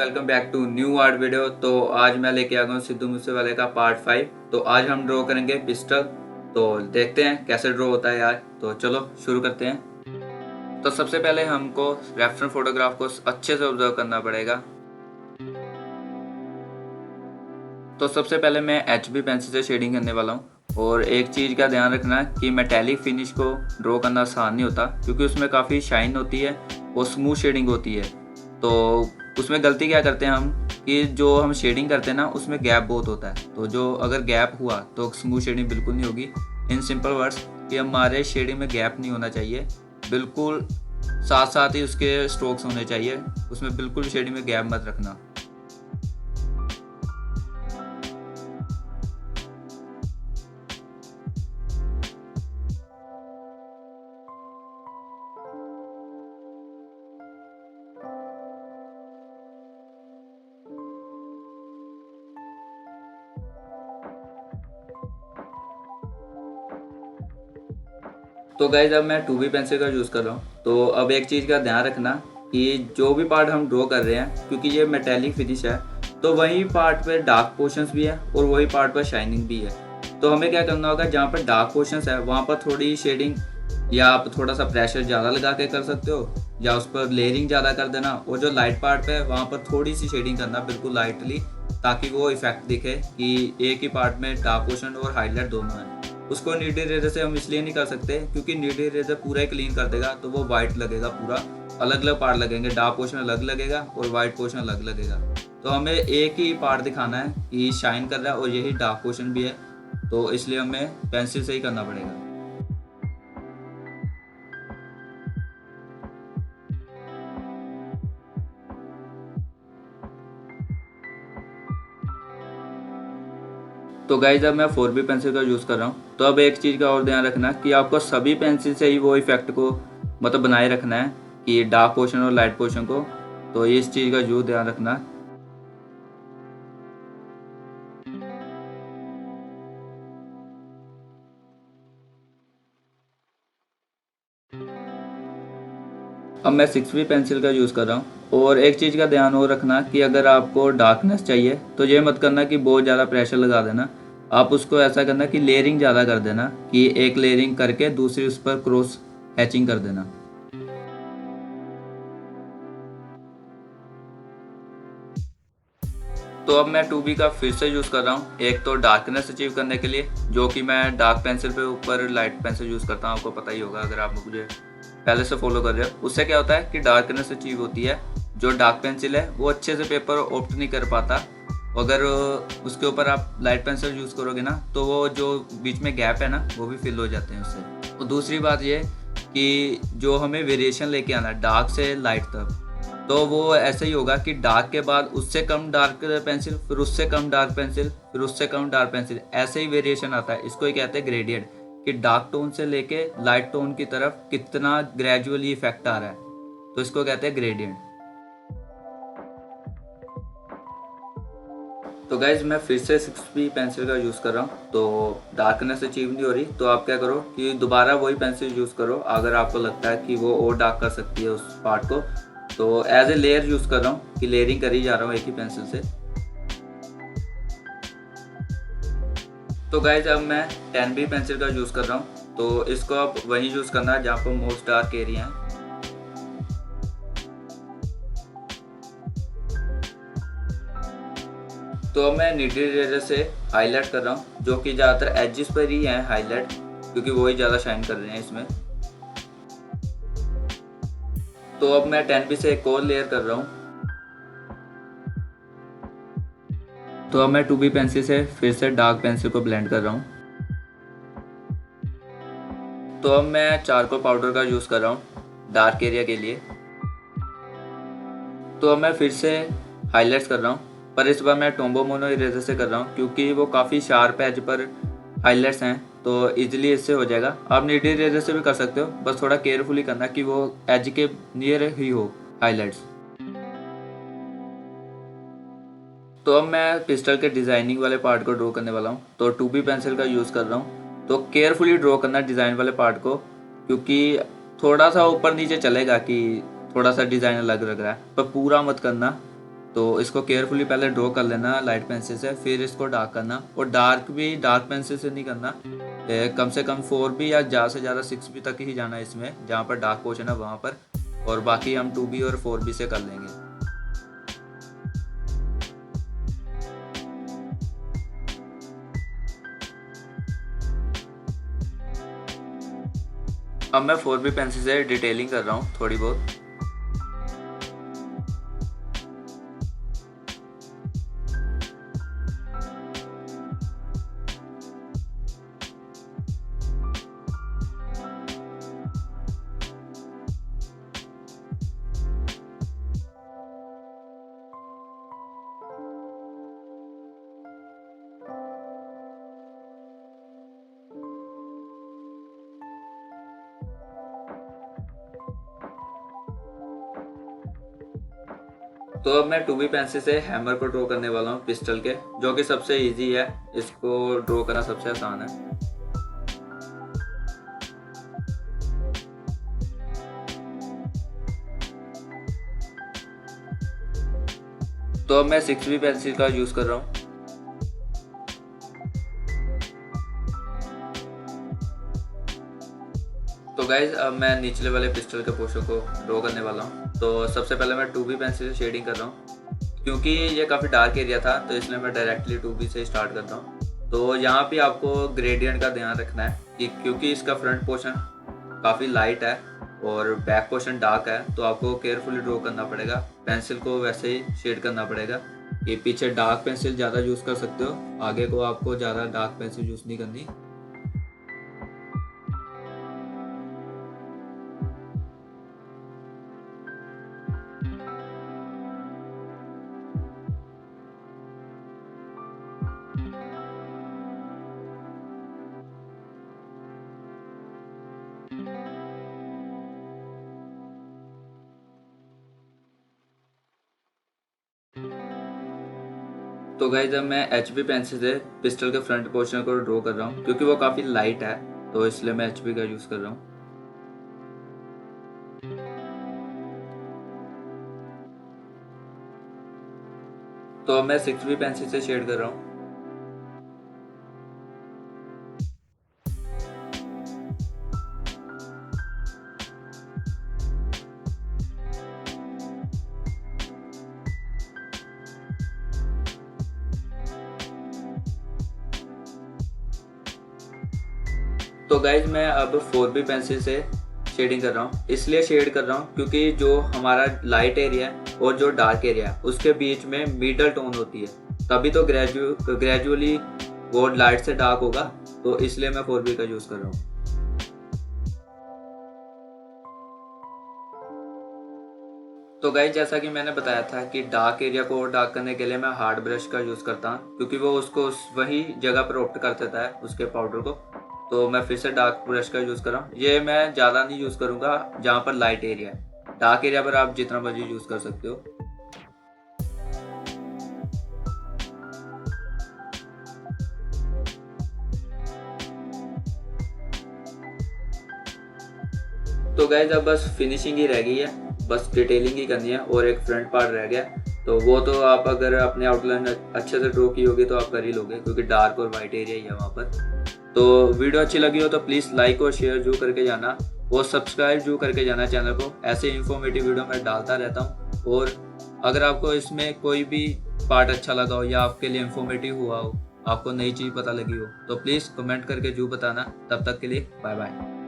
Welcome back to new art video. तो आज मैं लेके आ गया हूँ सिद्धू मूसेवाले का पार्ट 5। तो आज हम ड्रॉ करेंगे पिस्टल। तो देखते हैं कैसे ड्रॉ होता है यार। तो चलो शुरू करते हैं। तो सबसे पहले हमको रेफरेंस फोटोग्राफ को अच्छे से ऑब्जर्व करना पड़ेगा। तो सबसे पहले मैं HB पेंसिल से शेडिंग करने वाला हूँ। और एक चीज़ का ध्यान रखना कि मेटेलिक फिनिश को ड्रॉ करना आसान नहीं होता, क्योंकि उसमें काफ़ी शाइन होती है और स्मूथ शेडिंग होती है। तो उसमें गलती क्या करते हैं हम कि जो हम शेडिंग करते हैं ना, उसमें गैप बहुत होता है। तो जो अगर गैप हुआ तो स्मूथ शेडिंग बिल्कुल नहीं होगी। इन सिंपल वर्ड्स कि हमारे शेडिंग में गैप नहीं होना चाहिए, बिल्कुल साथ साथ ही उसके स्ट्रोक्स होने चाहिए। उसमें बिल्कुल शेडिंग में गैप मत रखना। तो गाइज अब मैं 2B पेंसिल का यूज़ कर रहा हूँ। तो अब एक चीज़ का ध्यान रखना कि जो भी पार्ट हम ड्रॉ कर रहे हैं, क्योंकि ये मेटेलिक फिनिश है, तो वही पार्ट पे डार्क पोर्शंस भी है और वही पार्ट पर शाइनिंग भी है। तो हमें क्या करना होगा, जहाँ पर डार्क पोर्शंस है वहाँ पर थोड़ी शेडिंग या आप थोड़ा सा प्रेशर ज़्यादा लगा के कर सकते हो, या उस पर लेयरिंग ज़्यादा कर देना। और जो लाइट पार्ट पे है वहाँ पर थोड़ी सी शेडिंग करना, बिल्कुल लाइटली, ताकि वो इफेक्ट दिखे कि एक ही पार्ट में डार्क पोर्शन और हाईलाइट दोनों है। उसको नीडी इरेजर से हम इसलिए नहीं कर सकते क्योंकि नीडी इरेजर पूरा ही क्लीन कर देगा, तो वो वाइट लगेगा पूरा। अलग अलग पार्ट लगेंगे, डार्क पोर्शन अलग लगेगा और वाइट पोर्शन अलग लगेगा। तो हमें एक ही पार्ट दिखाना है कि शाइन कर रहा है और यही डार्क पोर्शन भी है। तो इसलिए हमें पेंसिल से ही करना पड़ेगा। तो गाइज अब मैं 4B पेंसिल का यूज़ कर रहा हूँ। तो अब एक चीज़ का और ध्यान रखना कि आपको सभी पेंसिल से ही वो इफेक्ट को मतलब बनाए रखना है कि डार्क पोर्शन और लाइट पोर्शन को। तो इस चीज़ का जरूर ध्यान रखना। अब मैं 6B पेंसिल का यूज़ कर रहा हूँ। और एक चीज़ का ध्यान और रखना कि अगर आपको डार्कनेस चाहिए तो ये मत करना कि बहुत ज़्यादा प्रेशर लगा देना। आप उसको ऐसा करना कि लेयरिंग ज़्यादा कर देना, कि एक लेयरिंग करके दूसरी उस पर क्रॉस हैचिंग कर देना। तो अब मैं 2B का फिर से यूज़ कर रहा हूँ। एक तो डार्कनेस अचीव करने के लिए, जो कि मैं डार्क पेंसिल पे ऊपर लाइट पेंसिल यूज़ करता हूँ। आपको पता ही होगा अगर आप मुझे पहले से फॉलो कर रहे हो। उससे क्या होता है कि डार्कनेस अचीव होती है। जो डार्क पेंसिल है वो अच्छे से पेपर ऑप्ट नहीं कर पाता। अगर उसके ऊपर आप लाइट पेंसिल यूज़ करोगे ना, तो वो जो बीच में गैप है ना, वो भी फिल हो जाते हैं उससे। और दूसरी बात ये कि जो हमें वेरिएशन लेके आना है डार्क से लाइट तक, तो वो ऐसे ही होगा कि डार्क के बाद उससे कम डार्क पेंसिल, फिर उससे कम डार्क पेंसिल, फिर उससे कम डार्क पेंसिल, ऐसे ही वेरिएशन आता है। इसको ही कहते हैं ग्रेडियंट, कि डार्क टोन से लेके लाइट टोन की तरफ कितना ग्रेजुअली इफेक्ट आ रहा है। तो इसको कहते हैं ग्रेडियंट। तो गाइज मैं फिर से 6B पेंसिल का यूज़ कर रहा हूँ। तो डार्कनेस अचीव नहीं हो रही तो आप क्या करो कि दोबारा वही पेंसिल यूज़ करो, अगर आपको लगता है कि वो और डार्क कर सकती है उस पार्ट को। तो एज ए लेयर यूज़ कर रहा हूँ कि लेयरिंग करी जा रहा हूँ एक ही पेंसिल से। तो गाइज अब मैं 10B पेंसिल का यूज़ कर रहा हूँ। तो इसको आप वहीं यूज़ करना है जहाँ पर मोस्ट डार्क एरिया है। तो अब मैं निडी इरेजर से हाईलाइट कर रहा हूँ, जो कि ज़्यादातर एजेस पर ही है हाईलाइट, क्योंकि वो ही ज़्यादा शाइन कर रहे हैं इसमें। तो अब मैं 10B से एक और लेयर कर रहा हूँ। तो अब मैं 2B पेंसिल से फिर से डार्क पेंसिल को ब्लेंड कर रहा हूँ। तो अब मैं चारकोल पाउडर का यूज़ कर रहा हूँ डार्क एरिया के लिए। तो अब मैं फिर से हाईलाइट्स कर रहा हूँ, पर इस बार मैं टोम्बो मोनो इरेजर से कर रहा हूँ, क्योंकि वो काफ़ी शार्प एज पर हाईलाइट्स हैं। तो इजीली इससे हो जाएगा। आप निडी इरेजर से भी कर सकते हो, बस थोड़ा केयरफुली करना कि वो एज के नियर ही हो हाईलाइट्स। तो अब मैं पिस्टल के डिज़ाइनिंग वाले पार्ट को ड्रॉ करने वाला हूँ। तो 2B पेंसिल का यूज़ कर रहा हूँ। तो केयरफुली ड्रॉ करना डिज़ाइन वाले पार्ट को, क्योंकि थोड़ा सा ऊपर नीचे चलेगा कि थोड़ा सा डिज़ाइन अलग लग रहा है, पर पूरा मत करना तो इसको केयरफुली पहले ड्रॉ कर लेना लाइट पेंसिल से, फिर इसको डार्क करना। और डार्क भी डार्क पेंसिल से नहीं करना, कम से कम 4B या ज़्यादा से ज़्यादा 6B तक ही जाना है इसमें, जहाँ पर डार्क पोर्शन है वहाँ पर, और बाकी हम 2B और 4B से कर लेंगे। अब मैं 4B पेंसिल से डिटेलिंग कर रहा हूँ थोड़ी बहुत। तो अब मैं 2B पेंसिल से हैमर को ड्रॉ करने वाला हूँ पिस्टल के, जो कि सबसे इजी है, इसको ड्रॉ करना सबसे आसान है। तो अब मैं 6B पेंसिल का यूज़ कर रहा हूँ। तो गाइज अब मैं निचले वाले पिस्टल के पोर्शन को ड्रॉ करने वाला हूँ। तो सबसे पहले मैं 2B पेंसिल से शेडिंग कर रहा हूँ, क्योंकि ये काफ़ी डार्क एरिया था तो इसलिए मैं डायरेक्टली 2B से स्टार्ट करता हूँ। तो यहाँ पे आपको ग्रेडियंट का ध्यान रखना है कि क्योंकि इसका फ्रंट पोर्शन काफ़ी लाइट है और बैक पोर्शन डार्क है, तो आपको केयरफुली ड्रॉ करना पड़ेगा, पेंसिल को वैसे ही शेड करना पड़ेगा। ये पीछे डार्क पेंसिल ज़्यादा यूज़ कर सकते हो, आगे को आपको ज़्यादा डार्क पेंसिल यूज़ नहीं करनी। तो गाइस अब मैं HB पेंसिल से पिस्टल के फ्रंट पोर्शन को ड्रॉ कर रहा हूँ, क्योंकि वो काफ़ी लाइट है तो इसलिए मैं HB का यूज़ कर रहा हूँ। तो अब मैं 6B पेंसिल से शेड कर रहा हूँ। तो गाइज मैं अब 4B पेंसिल से शेडिंग कर रहा हूँ। इसलिए शेड कर रहा हूँ क्योंकि जो हमारा लाइट एरिया है और जो डार्क एरिया है उसके बीच में मिडल टोन होती है, तभी तो ग्रेजुअली वो लाइट से डार्क होगा, तो इसलिए मैं 4B का यूज़ कर रहा हूँ। तो गाइज जैसा कि मैंने बताया था कि डार्क एरिया को और डार्क करने के लिए मैं हार्ड ब्रश का यूज़ करता हूँ, क्योंकि वो उसको वही जगह पर ऑप्ट कर देता है उसके पाउडर को। तो मैं फिर से डार्क ब्रश का यूज़ कर रहा हूँ। ये मैं ज़्यादा नहीं यूज़ करूँगा जहाँ पर लाइट एरिया है, डार्क एरिया पर आप जितना मर्जी यूज़ कर सकते हो। तो गाइज अब बस फिनिशिंग ही रह गई है, बस डिटेलिंग ही करनी है और एक फ्रंट पार्ट रह गया। तो वो तो आप अगर अपने आउटलाइन अच्छे से ड्रॉ की होगी तो आप कर ही लोगे, क्योंकि डार्क और वाइट एरिया ही है वहाँ पर। तो वीडियो अच्छी लगी हो तो प्लीज़ लाइक और शेयर जरूर करके जाना, और सब्सक्राइब जरूर करके जाना चैनल को। ऐसे इन्फॉर्मेटिव वीडियो मैं डालता रहता हूँ। और अगर आपको इसमें कोई भी पार्ट अच्छा लगा हो या आपके लिए इन्फॉर्मेटिव हुआ हो, आपको नई चीज़ पता लगी हो, तो प्लीज़ कमेंट करके जरूर बताना। तब तक के लिए बाय बाय।